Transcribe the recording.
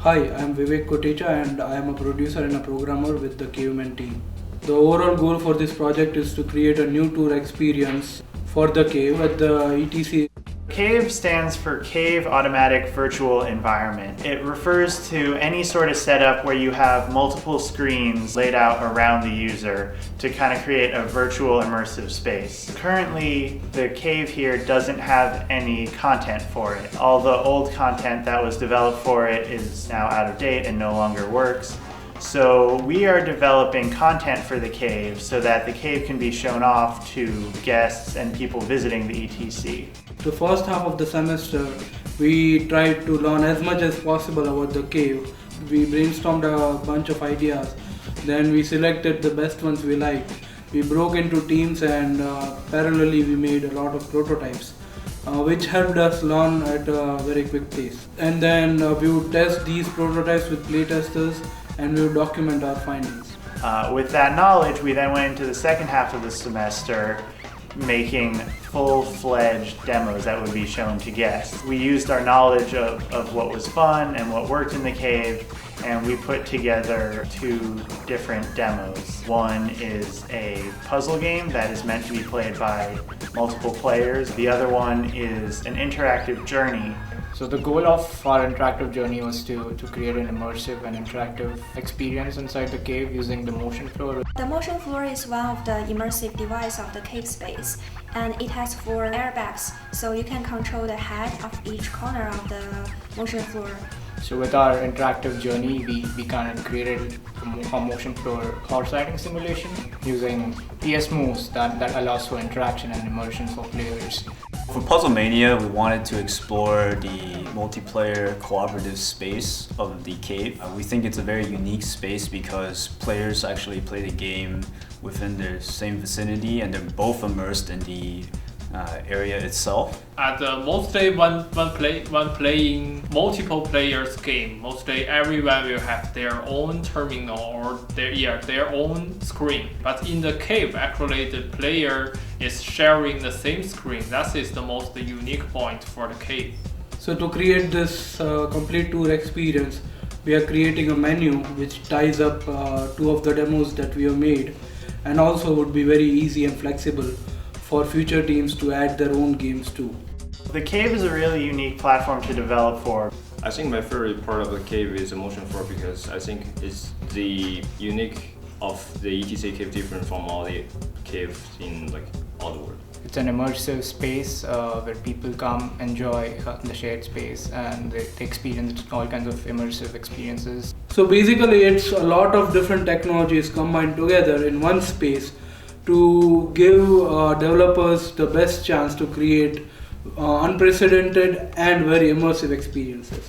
Hi, I am Vivek Kotecha and I am a producer and a programmer with the Cavemen team. The overall goal for this project is to create a new tour experience for the cave at the ETC. CAVE stands for Cave Automatic Virtual Environment. It refers to any sort of setup where you have multiple screens laid out around the user to kind of create a virtual immersive space. Currently, the cave here doesn't have any content for it. All the old content that was developed for it is now out of date and no longer works. So we are developing content for the cave so that the cave can be shown off to guests and people visiting the ETC. The first half of the semester, we tried to learn as much as possible about the cave. We brainstormed a bunch of ideas, then we selected the best ones we liked. We broke into teams and parallelly we made a lot of prototypes, which helped us learn at a very quick pace. And then we would test these prototypes with playtesters and we would document our findings. With that knowledge, we then went into the second half of the semester making full-fledged demos that would be shown to guests. We used our knowledge of what was fun and what worked in the cave, and we put together two different demos. One is a puzzle game that is meant to be played by multiple players. The other one is an interactive journey. So the goal of our interactive journey was to create an immersive and interactive experience inside the cave using the motion floor. The motion floor is one of the immersive devices of the cave space, and it has 4 airbags, so you can control the head of each corner of the motion floor. So with our interactive journey, we kind of created a motion floor horse riding simulation using PS moves that allows for interaction and immersion for players. For Puzzle Mania, we wanted to explore the multiplayer cooperative space of the cave. We think it's a very unique space because players actually play the game within their same vicinity and they're both immersed in the area itself. At mostly when playing multiple players game, mostly everyone will have their own terminal or their own screen. But in the cave, actually the player is sharing the same screen. That is the most unique point for the cave. So to create this complete tour experience, we are creating a menu which ties up 2 of the demos that we have made, and also would be very easy and flexible for future teams to add their own games too. The cave is a really unique platform to develop for. I think my favorite part of the cave is the motion floor because I think it's the unique of the ETC cave different from all the caves in all the world. It's an immersive space where people come, enjoy the shared space, and they experience all kinds of immersive experiences. So basically it's a lot of different technologies combined together in one space to give developers the best chance to create unprecedented and very immersive experiences.